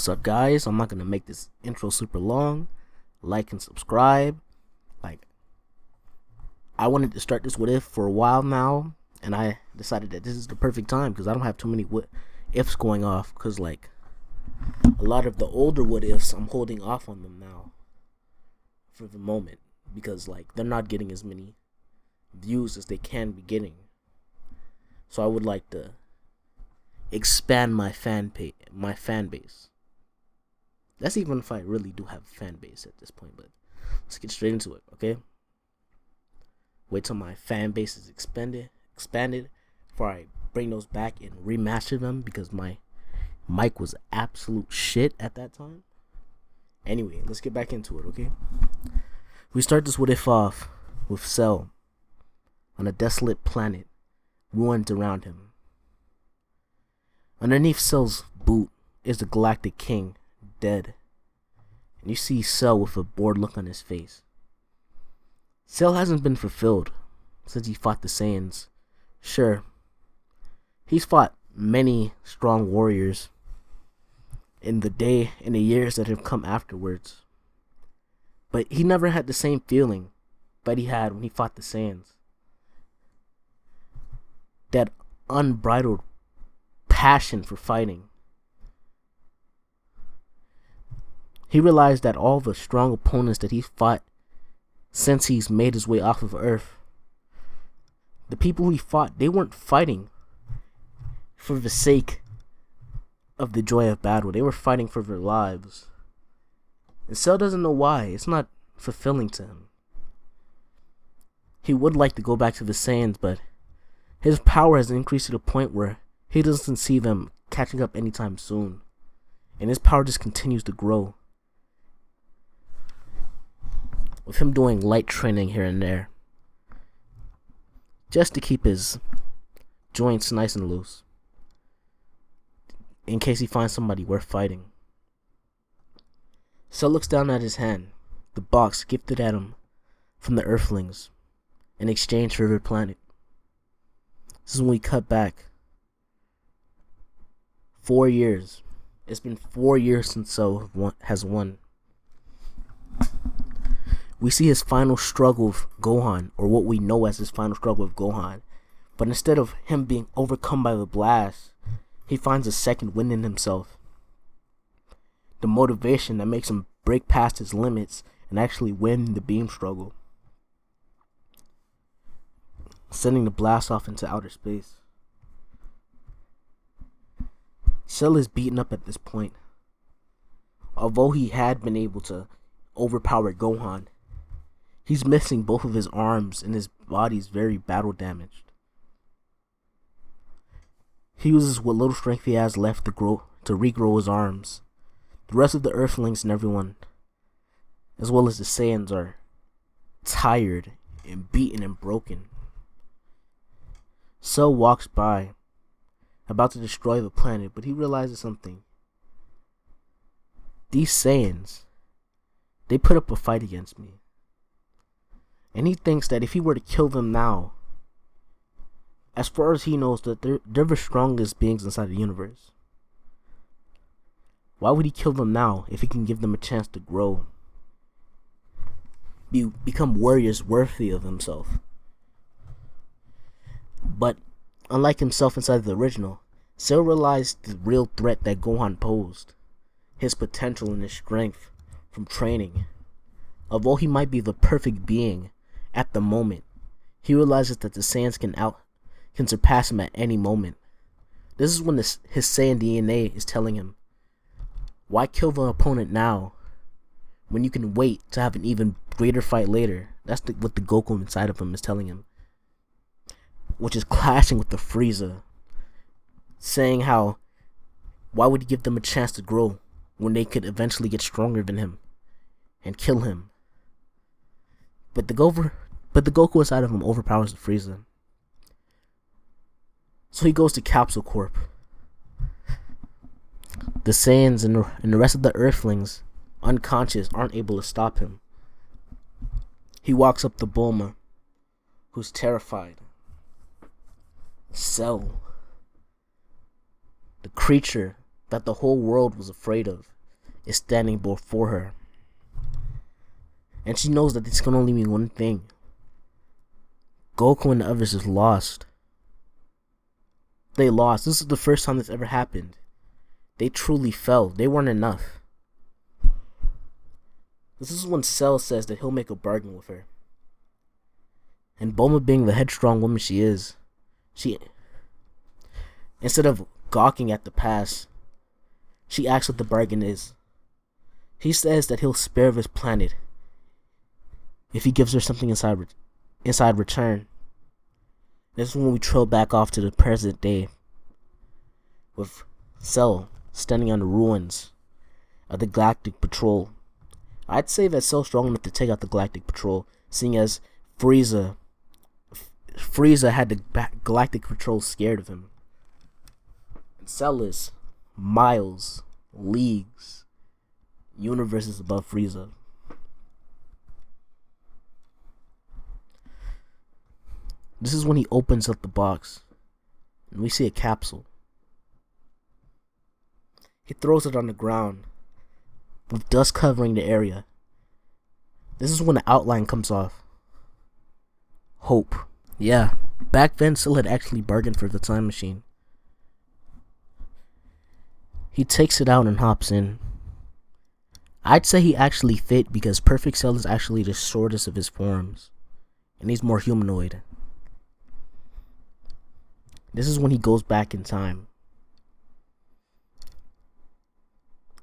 What's up, guys? I'm not gonna make this intro super long. Like and subscribe. Like, I wanted to start this what if for a while now, and I decided that this is the perfect time because I don't have too many what ifs going off. Because like a lot of the older what ifs, I'm holding off on them now for the moment because like they're not getting as many views as they can be getting. So I would like to expand my fan base. That's even if I really do have a fan base at this point, but let's get straight into it, okay? Wait till my fan base is expanded before I bring those back and remaster them because my mic was absolute shit at that time. Anyway, let's get back into it, okay? We start this what if off with Cell on a desolate planet, ruined around him. Underneath Cell's boot is the Galactic King, dead. And you see Cell with a bored look on his face. Cell hasn't been fulfilled since he fought the Saiyans. Sure, he's fought many strong warriors in the years that have come afterwards. But he never had the same feeling that he had when he fought the Saiyans. That unbridled passion for fighting. He realized that all the strong opponents that he's fought since he's made his way off of Earth, the people who he fought, they weren't fighting for the sake of the joy of battle. They were fighting for their lives. And Cell doesn't know why. It's not fulfilling to him. He would like to go back to the Saiyans, but his power has increased to the point where he doesn't see them catching up anytime soon. And his power just continues to grow, with him doing light training here and there, just to keep his joints nice and loose, in case he finds somebody worth fighting. Cell looks down at his hand, the box gifted at him from the Earthlings, in exchange for their planet. This is when we cut back 4 years. It's been 4 years since Cell has won. We see his final struggle with Gohan, or what we know as his final struggle with Gohan. But instead of him being overcome by the blast, he finds a second wind in himself. The motivation that makes him break past his limits and actually win the beam struggle, sending the blast off into outer space. Cell is beaten up at this point. Although he had been able to overpower Gohan, he's missing both of his arms and his body's very battle damaged. He uses what little strength he has left to regrow his arms. The rest of the Earthlings and everyone, as well as the Saiyans, are tired and beaten and broken. Cell walks by, about to destroy the planet, but he realizes something. These Saiyans, they put up a fight against me. And he thinks that if he were to kill them now, as far as he knows, that they're the strongest beings inside the universe. Why would he kill them now if he can give them a chance to grow? Become warriors worthy of himself. But unlike himself inside the original, Cell realized the real threat that Gohan posed. His potential and his strength from training. Although he might be the perfect being at the moment, he realizes that the Saiyans can surpass him at any moment. This is when his Saiyan DNA is telling him, why kill the opponent now when you can wait to have an even greater fight later? That's what the Goku inside of him is telling him. Which is clashing with the Frieza, saying how, why would he give them a chance to grow when they could eventually get stronger than him and kill him? But the Goku inside of him overpowers the Frieza. So he goes to Capsule Corp. The Saiyans and the rest of the Earthlings, unconscious, aren't able to stop him. He walks up to Bulma, who's terrified. Cell, the creature that the whole world was afraid of, is standing before her. And she knows that this can only mean one thing. Goku and the others is lost. They lost. This is the first time this ever happened. They truly fell. They weren't enough. This is when Cell says that he'll make a bargain with her. And Bulma, being the headstrong woman she is, she, instead of gawking at the past, she asks what the bargain is. He says that he'll spare his planet if he gives her something inside return. This is when we trail back off to the present day, with Cell standing on the ruins of the Galactic Patrol. I'd say that Cell's strong enough to take out the Galactic Patrol, seeing as Frieza had the Galactic Patrol scared of him. And Cell is miles, leagues, universes above Frieza. This is when he opens up the box, and we see a capsule. He throws it on the ground, with dust covering the area. This is when the outline comes off. Hope. Yeah, back then Cell had actually bargained for the time machine. He takes it out and hops in. I'd say he actually fit because Perfect Cell is actually the shortest of his forms, and he's more humanoid. This is when he goes back in time.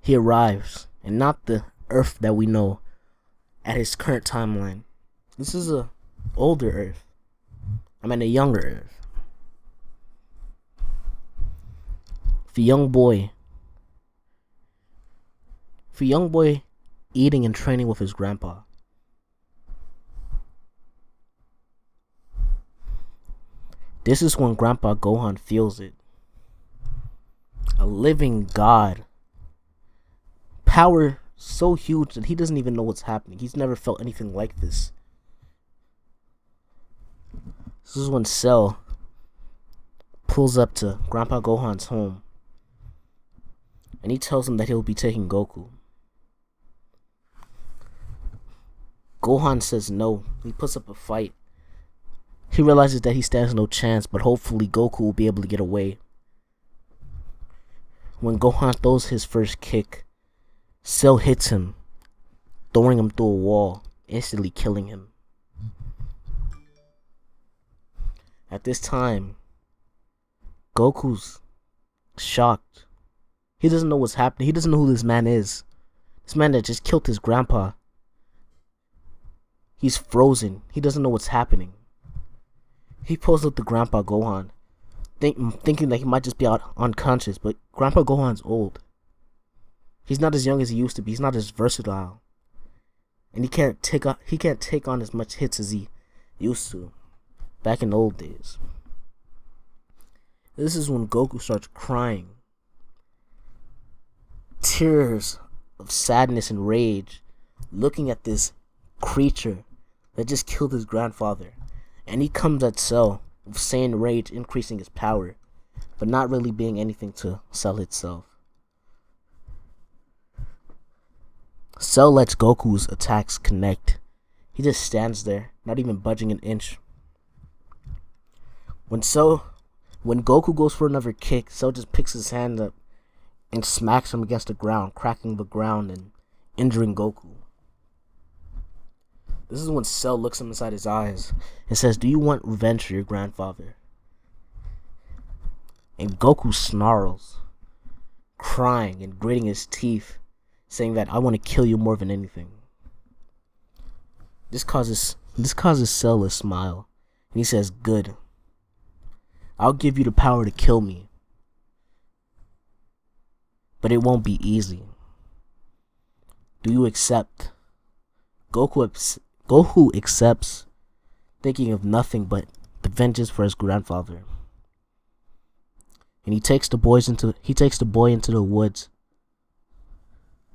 He arrives, and not the Earth that we know, at his current timeline. This is a older Earth. A younger Earth. For young boy eating and training with his grandpa. This is when Grandpa Gohan feels it. A living god. Power so huge that he doesn't even know what's happening. He's never felt anything like this. This is when Cell pulls up to Grandpa Gohan's home, and he tells him that he'll be taking Goku. Gohan says no. He puts up a fight. He realizes that he stands no chance, but hopefully Goku will be able to get away. When Gohan throws his first kick, Cell hits him, throwing him through a wall, instantly killing him. At this time, Goku's shocked. He doesn't know what's happening. He doesn't know who this man is. This man that just killed his grandpa. He's frozen. He doesn't know what's happening. He pulls up to Grandpa Gohan, thinking that he might just be unconscious, but Grandpa Gohan's old. He's not as young as he used to be. He's not as versatile, and he can't take on as much hits as he used to back in the old days. This is when Goku starts crying, tears of sadness and rage, looking at this creature that just killed his grandfather. And he comes at Cell with Saiyan rage, increasing his power, but not really being anything to Cell itself. Cell lets Goku's attacks connect. He just stands there, not even budging an inch. When Goku goes for another kick, Cell just picks his hand up and smacks him against the ground, cracking the ground and injuring Goku. This is when Cell looks him inside his eyes and says, "Do you want revenge for your grandfather?" And Goku snarls, crying and gritting his teeth, saying that, "I want to kill you more than anything." This causes Cell to smile, and he says, "Good. I'll give you the power to kill me. But it won't be easy. Do you accept?" Goku accepts, thinking of nothing but the vengeance for his grandfather. And he takes the boy into the woods.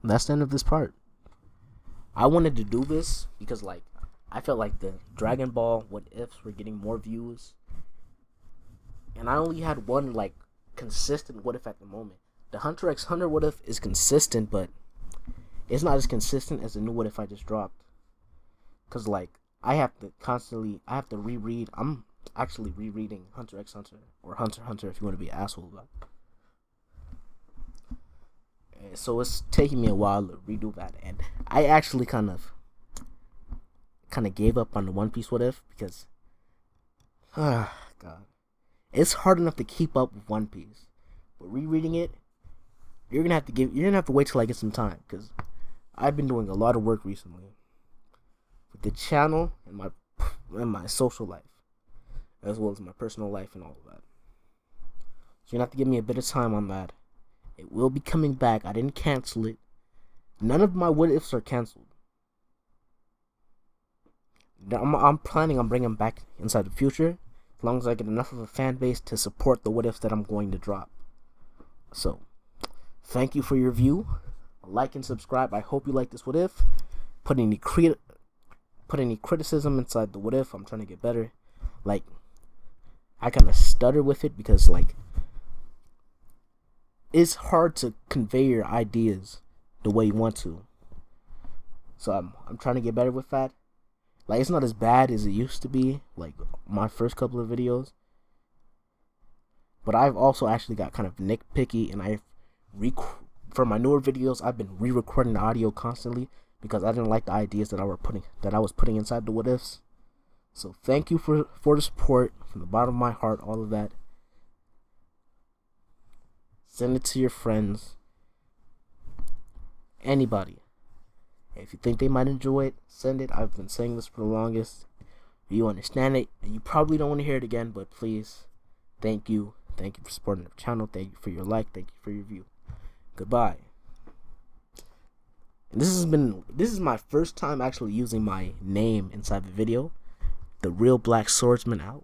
And that's the end of this part. I wanted to do this because I felt like the Dragon Ball What Ifs were getting more views. And I only had one consistent What If at the moment. The Hunter x Hunter What If is consistent, but it's not as consistent as the new What If I just dropped. Cause like I have to reread. I'm actually rereading Hunter x Hunter, or Hunter x Hunter if you want to be an asshole about it. So it's taking me a while to redo that, and I actually kind of gave up on the One Piece What If because, God, it's hard enough to keep up with One Piece, but rereading it, you're gonna have to wait till I get some time, because I've been doing a lot of work recently with the channel and my social life, as well as my personal life and all of that. So you have to give me a bit of time on that. It will be coming back. I didn't cancel it. None of my What Ifs are canceled. I'm planning on bringing them back inside the future, as long as I get enough of a fan base to support the What Ifs that I'm going to drop. So, thank you for your view. Like and subscribe. I hope you like this What If. Put any criticism inside the What If. I'm trying to get better. Like, I kind of stutter with it because, like, it's hard to convey your ideas the way you want to. So I'm trying to get better with that. Like, it's not as bad as it used to be, like my first couple of videos. But I've also actually got kind of nitpicky, and for my newer videos, I've been re-recording the audio constantly because I didn't like the ideas that I was putting inside the What Ifs. So thank you for the support from the bottom of my heart, all of that. Send it to your friends, anybody. If you think they might enjoy it, send it. I've been saying this for the longest. You understand it, and you probably don't want to hear it again, but please, thank you. Thank you for supporting the channel. Thank you for your like. Thank you for your view. Goodbye. And this is my first time actually using my name inside the video. The Real Black Swordsman out.